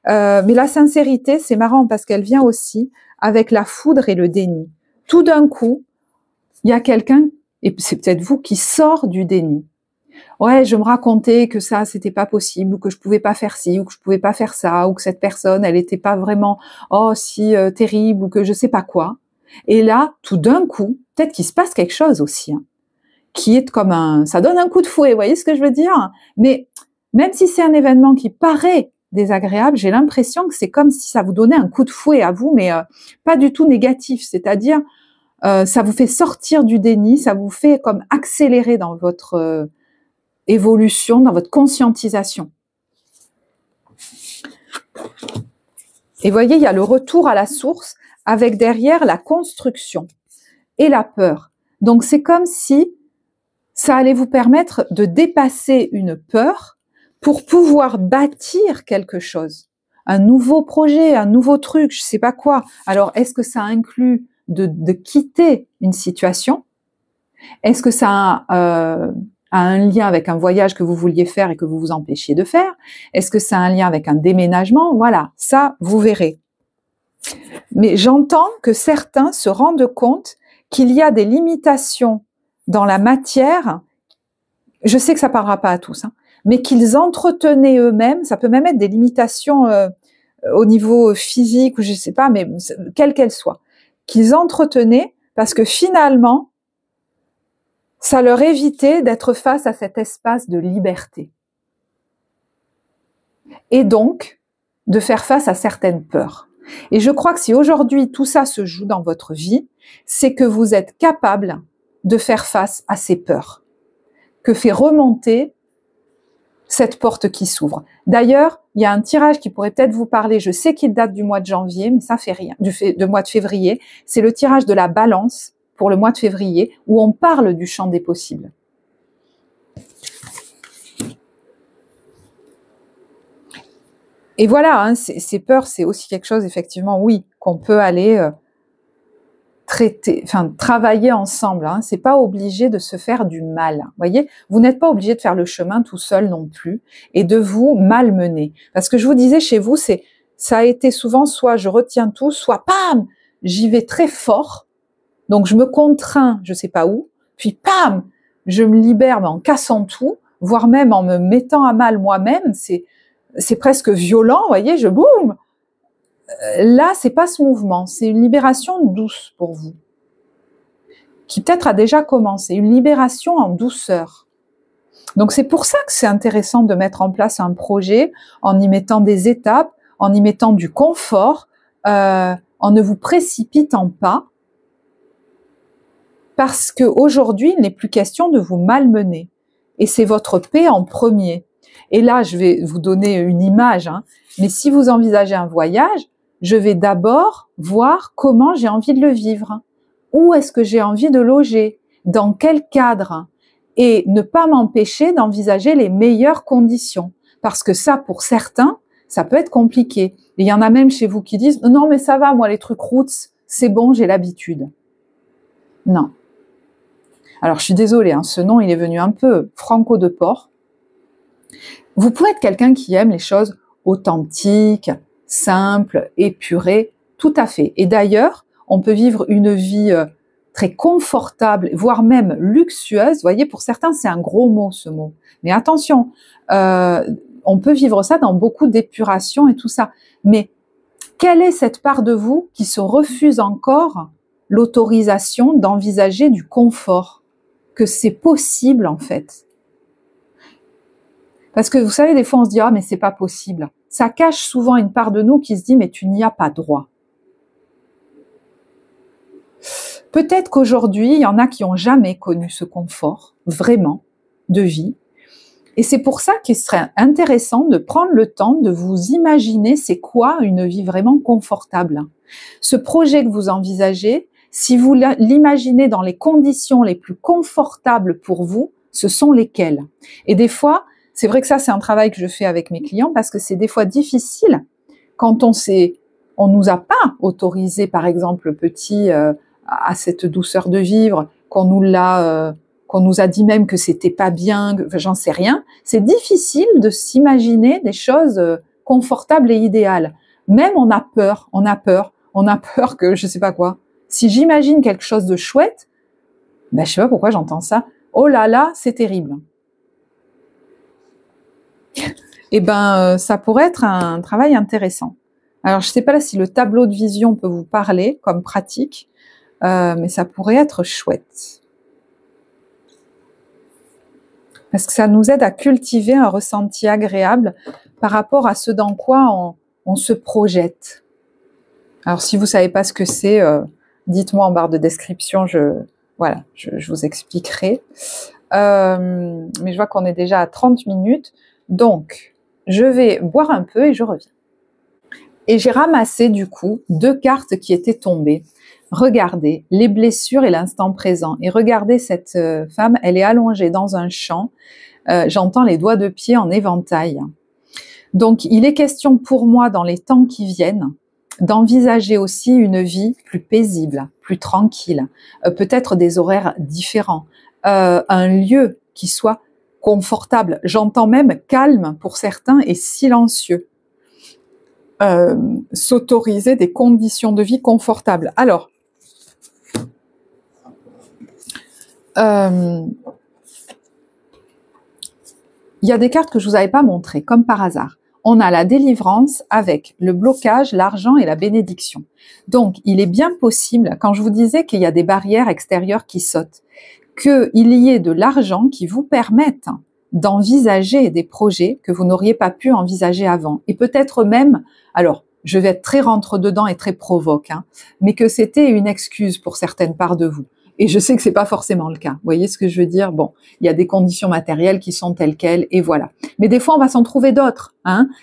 Mais la sincérité, c'est marrant parce qu'elle vient aussi avec la foudre et le déni. Tout d'un coup, il y a quelqu'un, et c'est peut-être vous, qui sort du déni. Ouais, je me racontais que ça, c'était pas possible, ou que je pouvais pas faire ci, ou que je pouvais pas faire ça, ou que cette personne, elle était pas vraiment, si terrible, ou que je sais pas quoi. Et là, tout d'un coup, peut-être qu'il se passe quelque chose aussi, hein, qui est comme ça donne un coup de fouet, vous voyez ce que je veux dire? Mais même si c'est un événement qui paraît désagréable, j'ai l'impression que c'est comme si ça vous donnait un coup de fouet à vous, mais pas du tout négatif, c'est-à-dire ça vous fait sortir du déni, ça vous fait comme accélérer dans votre évolution, dans votre conscientisation. Et voyez, il y a le retour à la source avec derrière la construction et la peur. Donc c'est comme si ça allait vous permettre de dépasser une peur pour pouvoir bâtir quelque chose, un nouveau projet, un nouveau truc, je sais pas quoi. Alors, est-ce que ça inclut de quitter une situation? Est-ce que ça a un lien avec un voyage que vous vouliez faire et que vous vous empêchiez de faire? Est-ce que ça a un lien avec un déménagement? Voilà, ça, vous verrez. Mais j'entends que certains se rendent compte qu'il y a des limitations dans la matière, je sais que ça parlera pas à tous, hein, mais qu'ils entretenaient eux-mêmes, ça peut même être des limitations au niveau physique ou je sais pas, mais quelle qu'elle soit, qu'ils entretenaient parce que finalement, ça leur évitait d'être face à cet espace de liberté. Et donc, de faire face à certaines peurs. Et je crois que si aujourd'hui tout ça se joue dans votre vie, c'est que vous êtes capable de faire face à ces peurs, que fait remonter cette porte qui s'ouvre. D'ailleurs, il y a un tirage qui pourrait peut-être vous parler, je sais qu'il date du mois de janvier, mais ça fait rien, du mois de février, c'est le tirage de la balance pour le mois de février, où on parle du champ des possibles. Et voilà, hein, ces peurs, c'est aussi quelque chose, effectivement, oui, qu'on peut aller traiter, enfin travailler ensemble. Hein. C'est pas obligé de se faire du mal. Vous voyez, vous n'êtes pas obligé de faire le chemin tout seul non plus et de vous malmener. Parce que je vous disais, chez vous, ça a été souvent soit je retiens tout, soit pam, j'y vais très fort. Donc je me contrains, je sais pas où, puis pam, je me libère mais en cassant tout, voire même en me mettant à mal moi-même. C'est presque violent, vous voyez, je boum. Là, c'est pas ce mouvement, c'est une libération douce pour vous, qui peut-être a déjà commencé, une libération en douceur. Donc c'est pour ça que c'est intéressant de mettre en place un projet en y mettant des étapes, en y mettant du confort, en ne vous précipitant pas, parce qu'aujourd'hui, il n'est plus question de vous malmener. Et c'est votre paix en premier. Et là, je vais vous donner une image, hein, mais si vous envisagez un voyage, je vais d'abord voir comment j'ai envie de le vivre. Où est-ce que j'ai envie de loger? Dans quel cadre? Et ne pas m'empêcher d'envisager les meilleures conditions. Parce que ça, pour certains, ça peut être compliqué. Et il y en a même chez vous qui disent « Non, mais ça va, moi, les trucs roots, c'est bon, j'ai l'habitude. » Non. Alors, je suis désolée, hein, ce nom, il est venu un peu franco de port. Vous pouvez être quelqu'un qui aime les choses authentiques, simples, épurées, tout à fait. Et d'ailleurs, on peut vivre une vie très confortable, voire même luxueuse. Vous voyez, pour certains, c'est un gros mot, ce mot. Mais attention, on peut vivre ça dans beaucoup d'épuration et tout ça. Mais quelle est cette part de vous qui se refuse encore l'autorisation d'envisager du confort? Que c'est possible, en fait. Parce que vous savez, des fois on se dit « Ah, mais c'est pas possible ». Ça cache souvent une part de nous qui se dit « Mais tu n'y as pas droit ». Peut-être qu'aujourd'hui, il y en a qui n'ont jamais connu ce confort, vraiment, de vie. Et c'est pour ça qu'il serait intéressant de prendre le temps de vous imaginer c'est quoi une vie vraiment confortable. Ce projet que vous envisagez, si vous l'imaginez dans les conditions les plus confortables pour vous, ce sont lesquelles? Et des fois, c'est vrai que ça, c'est un travail que je fais avec mes clients parce que c'est des fois difficile quand on nous a pas autorisé, par exemple, petit, à cette douceur de vivre, qu'on nous a dit même que c'était pas bien, j'en sais rien. C'est difficile de s'imaginer des choses confortables et idéales. Même on a peur que je sais pas quoi. Si j'imagine quelque chose de chouette, ben je sais pas pourquoi j'entends ça. Oh là là, c'est terrible. Eh ben, ça pourrait être un travail intéressant. Alors, je sais pas là si le tableau de vision peut vous parler comme pratique, mais ça pourrait être chouette. Parce que ça nous aide à cultiver un ressenti agréable par rapport à ce dans quoi on se projette. Alors, si vous savez pas ce que c'est, dites-moi en barre de description, je vous expliquerai. Mais je vois qu'on est déjà à 30 minutes, donc je vais boire un peu et je reviens. Et j'ai ramassé du coup 2 cartes qui étaient tombées. Regardez, les blessures et l'instant présent. Et regardez cette femme, elle est allongée dans un champ. J'entends les doigts de pied en éventail. Donc, il est question pour moi, dans les temps qui viennent, d'envisager aussi une vie plus paisible, plus tranquille, peut-être des horaires différents, un lieu qui soit confortable. J'entends même calme pour certains et silencieux. S'autoriser des conditions de vie confortables. Alors, Il y a des cartes que je vous avais pas montrées, comme par hasard. On a la délivrance avec le blocage, l'argent et la bénédiction. Donc, il est bien possible, quand je vous disais qu'il y a des barrières extérieures qui sautent, qu'il y ait de l'argent qui vous permette d'envisager des projets que vous n'auriez pas pu envisager avant. Et peut-être même, alors, je vais être très rentre-dedans et très provoque, mais que c'était une excuse pour certaines parts de vous. Et je sais que c'est pas forcément le cas. Vous voyez ce que je veux dire? Bon, il y a des conditions matérielles qui sont telles quelles, et voilà. Mais des fois, on va s'en trouver d'autres,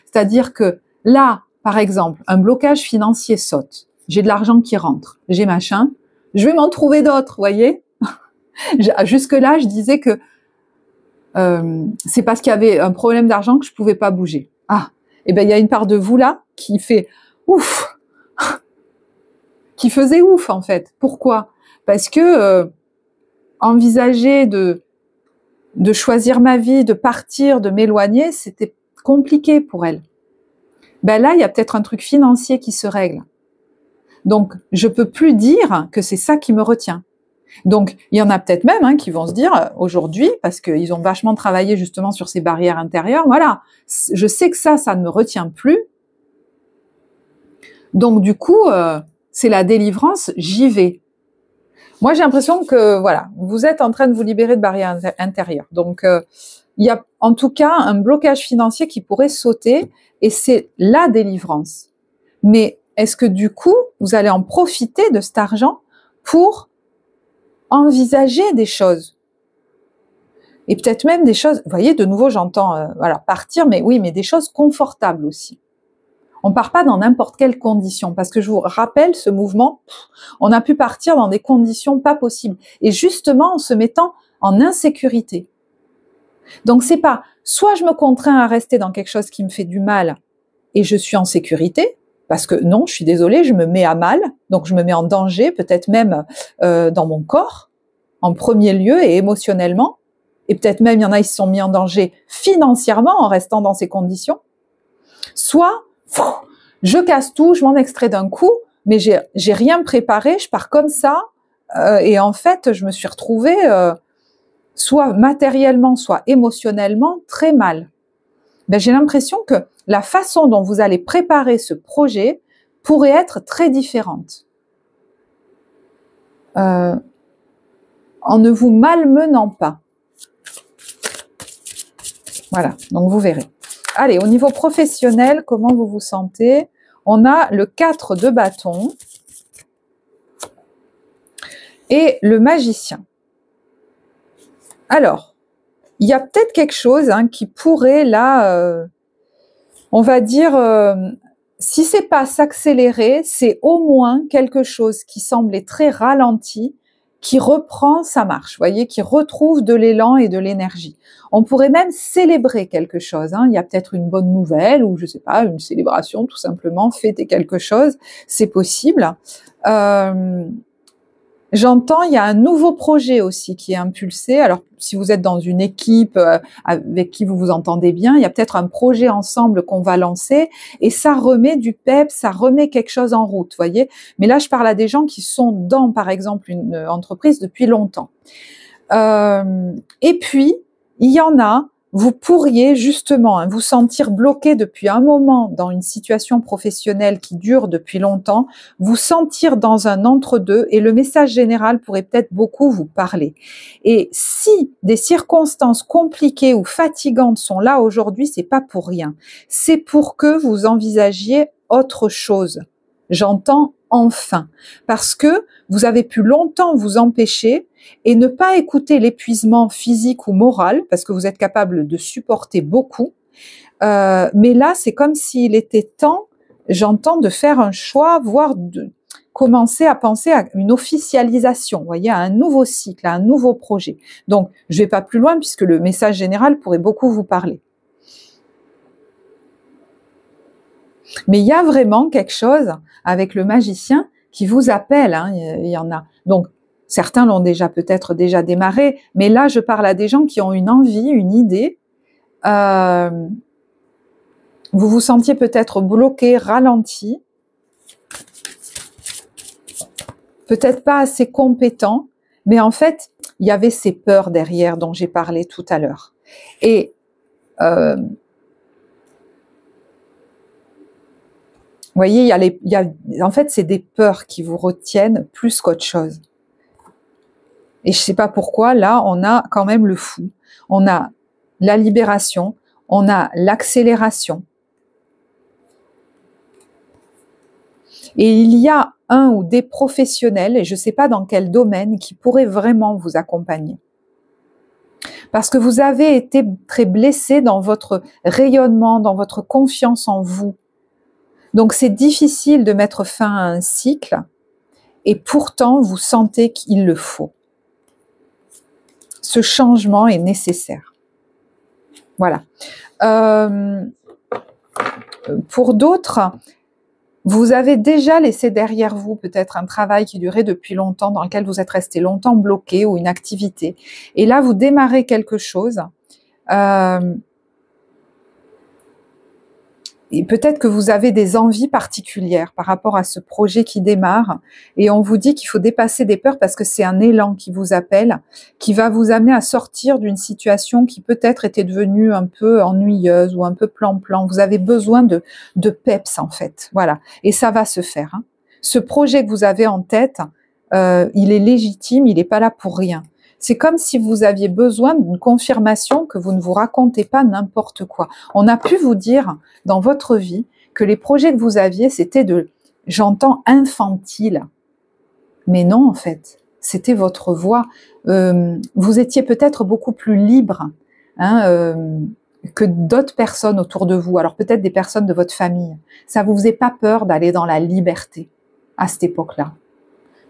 C'est-à-dire que là, par exemple, un blocage financier saute. J'ai de l'argent qui rentre, j'ai machin. Je vais m'en trouver d'autres, voyez? Jusque-là, je disais que c'est parce qu'il y avait un problème d'argent que je pouvais pas bouger. Ah, et ben il y a une part de vous là qui fait ouf, qui faisait ouf en fait. Pourquoi? Parce que envisager de choisir ma vie, de partir, de m'éloigner, c'était compliqué pour elle. Ben là, il y a peut-être un truc financier qui se règle. Donc, je peux plus dire que c'est ça qui me retient. Donc, il y en a peut-être même qui vont se dire aujourd'hui, parce qu'ils ont vachement travaillé justement sur ces barrières intérieures, voilà, je sais que ça ne me retient plus. Donc, du coup, c'est la délivrance, j'y vais. Moi, j'ai l'impression que, voilà, vous êtes en train de vous libérer de barrières intérieures. Donc, il y a en tout cas un blocage financier qui pourrait sauter et c'est la délivrance. Mais est-ce que du coup, vous allez en profiter de cet argent pour envisager des choses? Et peut-être même des choses, vous voyez, de nouveau, j'entends voilà, partir, mais oui, mais des choses confortables aussi. On part pas dans n'importe quelle condition, parce que je vous rappelle, ce mouvement, on a pu partir dans des conditions pas possibles, et justement en se mettant en insécurité. Donc c'est pas, soit je me contrains à rester dans quelque chose qui me fait du mal, et je suis en sécurité, parce que non, je suis désolée, je me mets à mal, donc je me mets en danger, peut-être même dans mon corps, en premier lieu, et émotionnellement, et peut-être même il y en a qui se sont mis en danger financièrement en restant dans ces conditions, soit je casse tout, je m'en extrais d'un coup, mais j'ai rien préparé, je pars comme ça, et en fait, je me suis retrouvée soit matériellement, soit émotionnellement très mal. Ben, j'ai l'impression que la façon dont vous allez préparer ce projet pourrait être très différente. En ne vous malmenant pas. Voilà, donc vous verrez. Allez, au niveau professionnel, comment vous vous sentez? On a le 4 de bâton et le magicien. Alors, il y a peut-être quelque chose qui pourrait, là, on va dire, si c'est pas s'accélérer, c'est au moins quelque chose qui semblait très ralenti, qui reprend sa marche, voyez, qui retrouve de l'élan et de l'énergie. On pourrait même célébrer quelque chose. Il y a peut-être une bonne nouvelle ou je sais pas, une célébration, tout simplement, fêter quelque chose, c'est possible. J'entends, il y a un nouveau projet aussi qui est impulsé. Alors, si vous êtes dans une équipe avec qui vous vous entendez bien, il y a peut-être un projet ensemble qu'on va lancer et ça remet du peps, ça remet quelque chose en route, voyez. Mais là, je parle à des gens qui sont dans, par exemple, une entreprise depuis longtemps. Et puis, il y en a, vous pourriez justement vous sentir bloqué depuis un moment dans une situation professionnelle qui dure depuis longtemps, vous sentir dans un entre-deux et le message général pourrait peut-être beaucoup vous parler. Et si des circonstances compliquées ou fatigantes sont là aujourd'hui, c'est pas pour rien. C'est pour que vous envisagiez autre chose. J'entends enfin, parce que vous avez pu longtemps vous empêcher et ne pas écouter l'épuisement physique ou moral, parce que vous êtes capable de supporter beaucoup. Mais là, c'est comme s'il était temps, j'entends, de faire un choix, voire de commencer à penser à une officialisation, vous voyez, à un nouveau cycle, à un nouveau projet. Donc, je vais pas plus loin puisque le message général pourrait beaucoup vous parler. Mais il y a vraiment quelque chose avec le magicien qui vous appelle, il y en a. Donc, certains l'ont déjà peut-être déjà démarré, mais là, je parle à des gens qui ont une envie, une idée. Vous vous sentiez peut-être bloqué, ralenti, peut-être pas assez compétent, mais en fait, il y avait ces peurs derrière dont j'ai parlé tout à l'heure. Et vous voyez, en fait, c'est des peurs qui vous retiennent plus qu'autre chose. Et je ne sais pas pourquoi, là, on a quand même le fou. On a la libération, on a l'accélération. Et il y a un ou des professionnels, et je ne sais pas dans quel domaine, qui pourraient vraiment vous accompagner. Parce que vous avez été très blessé dans votre rayonnement, dans votre confiance en vous. Donc c'est difficile de mettre fin à un cycle, et pourtant vous sentez qu'il le faut. Ce changement est nécessaire. Voilà. Pour d'autres, vous avez déjà laissé derrière vous peut-être un travail qui durait depuis longtemps, dans lequel vous êtes resté longtemps bloqué, ou une activité. Et là, vous démarrez quelque chose. Et peut-être que vous avez des envies particulières par rapport à ce projet qui démarre, et on vous dit qu'il faut dépasser des peurs parce que c'est un élan qui vous appelle, qui va vous amener à sortir d'une situation qui peut-être était devenue un peu ennuyeuse ou un peu plan-plan. Vous avez besoin de peps en fait, voilà. Et ça va se faire. Hein. Ce projet que vous avez en tête, il est légitime, il n'est pas là pour rien. C'est comme si vous aviez besoin d'une confirmation que vous ne vous racontez pas n'importe quoi. On a pu vous dire dans votre vie que les projets que vous aviez, c'était j'entends infantile. Mais non, en fait, c'était votre voix. Vous étiez peut-être beaucoup plus libre que d'autres personnes autour de vous. Alors peut-être des personnes de votre famille. Ça vous faisait pas peur d'aller dans la liberté à cette époque-là.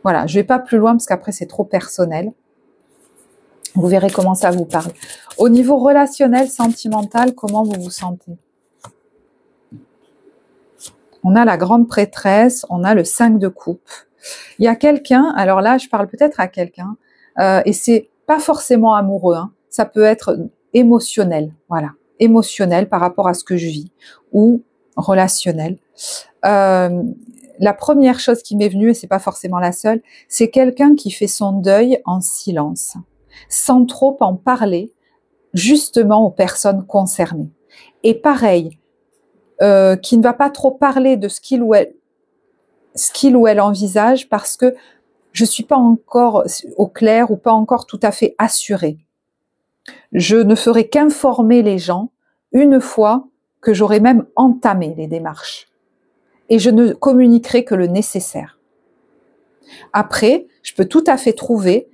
Voilà, je vais pas plus loin parce qu'après c'est trop personnel. Vous verrez comment ça vous parle. Au niveau relationnel, sentimental, comment vous vous sentez? On a la grande prêtresse, on a le 5 de coupe. Il y a quelqu'un, alors là, je parle peut-être à quelqu'un, et c'est pas forcément amoureux, hein, ça peut être émotionnel, voilà, émotionnel par rapport à ce que je vis, ou relationnel. La première chose qui m'est venue, et c'est pas forcément la seule, c'est quelqu'un qui fait son deuil en silence, sans trop en parler, justement aux personnes concernées. Et pareil, qui ne va pas trop parler de ce qu'il ou elle envisage, parce que je suis pas encore au clair ou pas encore tout à fait assurée. Je ne ferai qu'informer les gens une fois que j'aurai même entamé les démarches. Et je ne communiquerai que le nécessaire. Après, je peux tout à fait trouver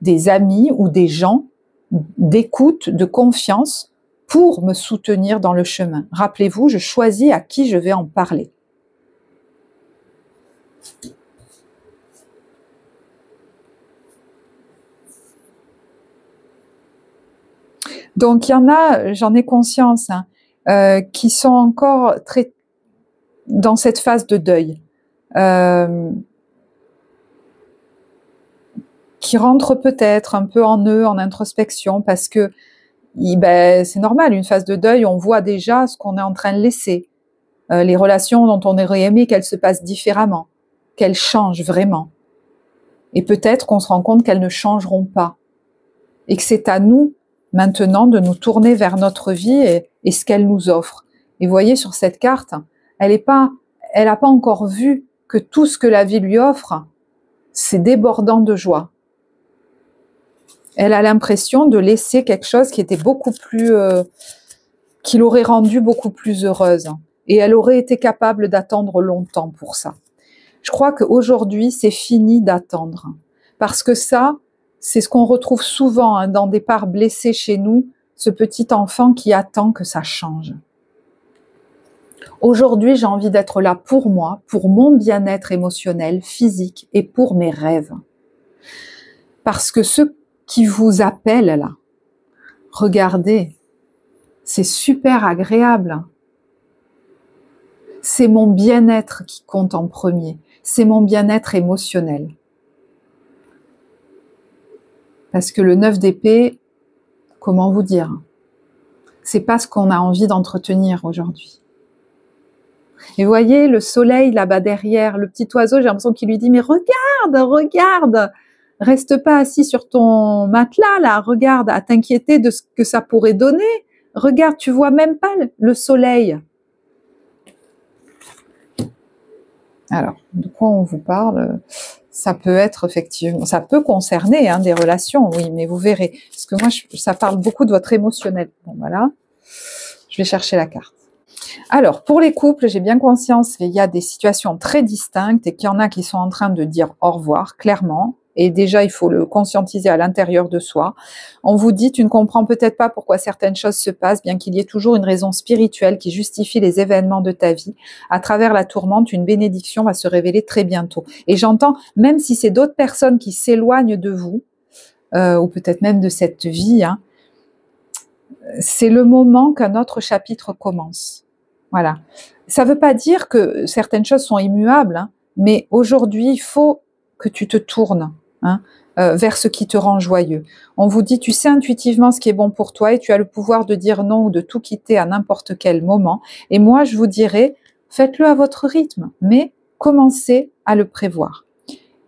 des amis ou des gens d'écoute, de confiance pour me soutenir dans le chemin. Rappelez-vous, je choisis à qui je vais en parler. Donc il y en a, j'en ai conscience, hein, qui sont encore très dans cette phase de deuil. Qui rentrent peut-être un peu en eux, en introspection, parce que c'est normal, une phase de deuil, on voit déjà ce qu'on est en train de laisser, les relations dont on aurait aimé qu'elles se passent différemment, qu'elles changent vraiment. Et peut-être qu'on se rend compte qu'elles ne changeront pas. Et que c'est à nous, maintenant, de nous tourner vers notre vie et ce qu'elle nous offre. Et vous voyez, sur cette carte, elle n'a pas encore vu que tout ce que la vie lui offre, c'est débordant de joie. Elle a l'impression de laisser quelque chose qui était beaucoup plus, qui l'aurait rendue beaucoup plus heureuse. Et elle aurait été capable d'attendre longtemps pour ça. Je crois qu'aujourd'hui, c'est fini d'attendre. Parce que ça, c'est ce qu'on retrouve souvent hein, dans des parts blessées chez nous, ce petit enfant qui attend que ça change. Aujourd'hui, j'ai envie d'être là pour moi, pour mon bien-être émotionnel, physique et pour mes rêves. Parce que ce qui vous appelle là, regardez, c'est super agréable. C'est mon bien-être qui compte en premier. C'est mon bien-être émotionnel. Parce que le 9 d'épée, comment vous dire, c'est pas ce qu'on a envie d'entretenir aujourd'hui. Et vous voyez le soleil là-bas derrière, le petit oiseau, j'ai l'impression qu'il lui dit « Mais regarde, regarde !» Reste pas assis sur ton matelas, là, regarde, à t'inquiéter de ce que ça pourrait donner. Regarde, tu vois même pas le soleil. Alors, de quoi on vous parle? Ça peut être effectivement, ça peut concerner hein, des relations, oui, mais vous verrez. Parce que moi, ça parle beaucoup de votre émotionnel. Bon, voilà. Je vais chercher la carte. Alors, pour les couples, j'ai bien conscience qu'il y a des situations très distinctes et qu'il y en a qui sont en train de dire au revoir, clairement. Et déjà, il faut le conscientiser à l'intérieur de soi. On vous dit, tu ne comprends peut-être pas pourquoi certaines choses se passent, bien qu'il y ait toujours une raison spirituelle qui justifie les événements de ta vie. À travers la tourmente, une bénédiction va se révéler très bientôt. Et j'entends, même si c'est d'autres personnes qui s'éloignent de vous, ou peut-être même de cette vie, hein, c'est le moment qu'un autre chapitre commence. Voilà. Ça ne veut pas dire que certaines choses sont immuables, hein, mais aujourd'hui, il faut que tu te tournes hein, vers ce qui te rend joyeux. On vous dit, tu sais intuitivement ce qui est bon pour toi et tu as le pouvoir de dire non ou de tout quitter à n'importe quel moment. Et moi, je vous dirais, faites-le à votre rythme, mais commencez à le prévoir.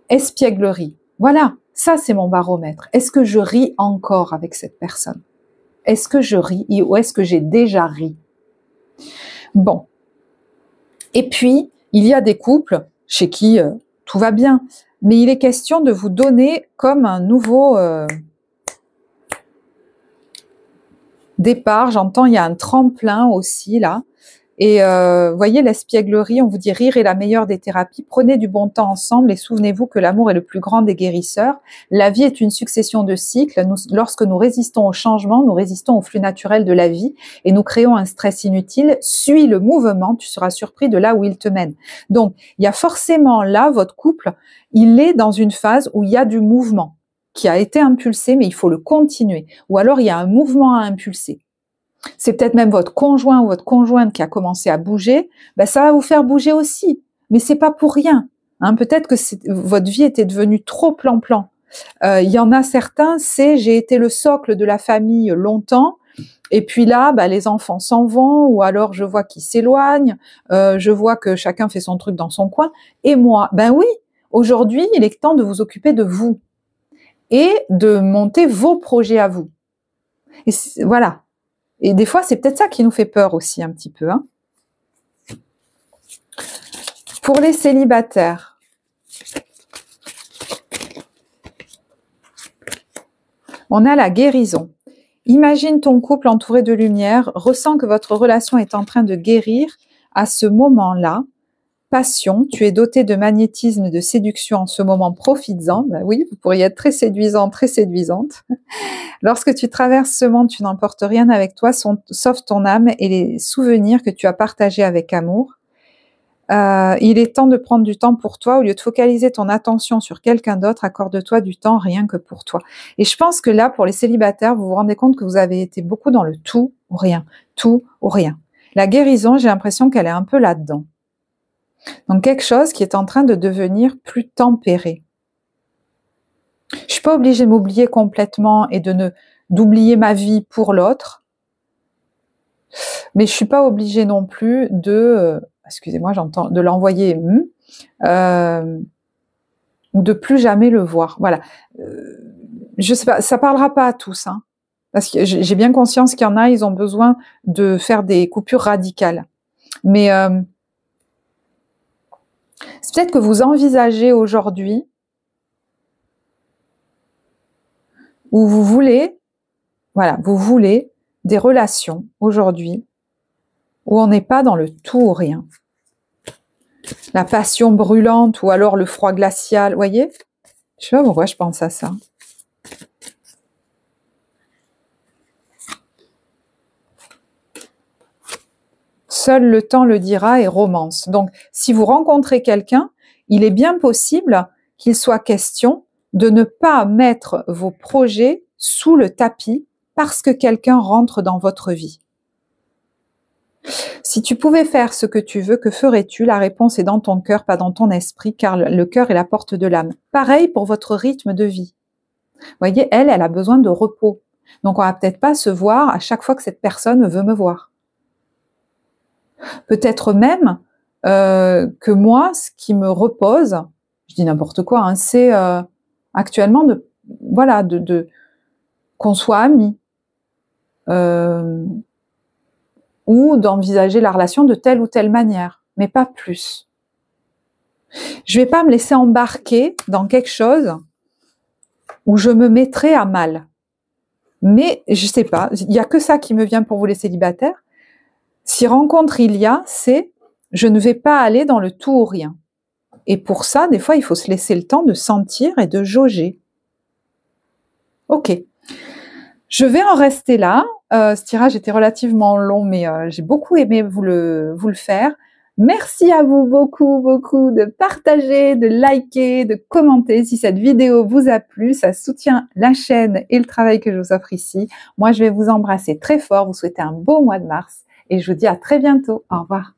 Espièglerie. Voilà, ça c'est mon baromètre. Est-ce que je ris encore avec cette personne? Est-ce que je ris ou est-ce que j'ai déjà ri? Bon. Et puis, il y a des couples chez qui tout va bien, mais il est question de vous donner comme un nouveau départ. J'entends, il y a un tremplin aussi là. Et voyez, l'espièglerie, on vous dit rire est la meilleure des thérapies. Prenez du bon temps ensemble et souvenez-vous que l'amour est le plus grand des guérisseurs. La vie est une succession de cycles. Lorsque nous résistons au changement, nous résistons au flux naturel de la vie et nous créons un stress inutile. Suis le mouvement, tu seras surpris de là où il te mène. Donc, il y a forcément là, votre couple, il est dans une phase où il y a du mouvement qui a été impulsé, mais il faut le continuer. Ou alors, il y a un mouvement à impulser. C'est peut-être même votre conjoint ou votre conjointe qui a commencé à bouger, ben ça va vous faire bouger aussi. Mais c'est pas pour rien. Hein. Peut-être que votre vie était devenue trop plan-plan. Il y en a certains, c'est j'ai été le socle de la famille longtemps, et puis là, ben, les enfants s'en vont, ou alors je vois qu'ils s'éloignent, je vois que chacun fait son truc dans son coin, et moi, ben oui, aujourd'hui, il est temps de vous occuper de vous et de monter vos projets à vous. Et voilà. Et des fois, c'est peut-être ça qui nous fait peur aussi un petit peu. Hein. Pour les célibataires, on a la guérison. Imagine ton couple entouré de lumière, ressens que votre relation est en train de guérir à ce moment-là. Passion, tu es doté de magnétisme, de séduction en ce moment, profites-en. Ben oui, vous pourriez être très séduisant, très séduisante. Lorsque tu traverses ce monde, tu n'emportes rien avec toi, sauf ton âme et les souvenirs que tu as partagés avec amour. Il est temps de prendre du temps pour toi. Au lieu de focaliser ton attention sur quelqu'un d'autre, accorde-toi du temps rien que pour toi. Et je pense que là, pour les célibataires, vous vous rendez compte que vous avez été beaucoup dans le tout ou rien. Tout ou rien. La guérison, j'ai l'impression qu'elle est un peu là-dedans. Donc quelque chose qui est en train de devenir plus tempéré. Je suis pas obligée de m'oublier complètement et d'oublier ma vie pour l'autre, mais je suis pas obligée non plus de, excusez-moi, j'entends, de l'envoyer ou de plus jamais le voir. Voilà. Je sais pas, ça parlera pas à tous, hein, parce que j'ai bien conscience qu'il y en a, ils ont besoin de faire des coupures radicales, mais c'est peut-être que vous envisagez aujourd'hui où vous voulez, voilà, vous voulez des relations aujourd'hui où on n'est pas dans le tout ou rien. La passion brûlante ou alors le froid glacial, voyez? Je sais pas pourquoi je pense à ça. Seul le temps le dira et romance. Donc, si vous rencontrez quelqu'un, il est bien possible qu'il soit question de ne pas mettre vos projets sous le tapis parce que quelqu'un rentre dans votre vie. Si tu pouvais faire ce que tu veux, que ferais-tu? La réponse est dans ton cœur, pas dans ton esprit, car le cœur est la porte de l'âme. Pareil pour votre rythme de vie. Vous voyez, elle a besoin de repos. Donc, on va peut-être pas se voir à chaque fois que cette personne veut me voir. Peut-être même que moi, ce qui me repose, je dis n'importe quoi, hein, c'est actuellement voilà, qu'on soit amis, ou d'envisager la relation de telle ou telle manière, mais pas plus. Je vais pas me laisser embarquer dans quelque chose où je me mettrai à mal. Mais je sais pas, il y a que ça qui me vient pour vous les célibataires. Si rencontre il y a, c'est je ne vais pas aller dans le tout ou rien. Et pour ça, des fois, il faut se laisser le temps de sentir et de jauger. Ok. Je vais en rester là. Ce tirage était relativement long, mais j'ai beaucoup aimé vous le faire. Merci à vous beaucoup de partager, de liker, de commenter si cette vidéo vous a plu. Ça soutient la chaîne et le travail que je vous offre ici. Moi, je vais vous embrasser très fort, vous souhaiter un beau mois de mars et je vous dis à très bientôt. Au revoir.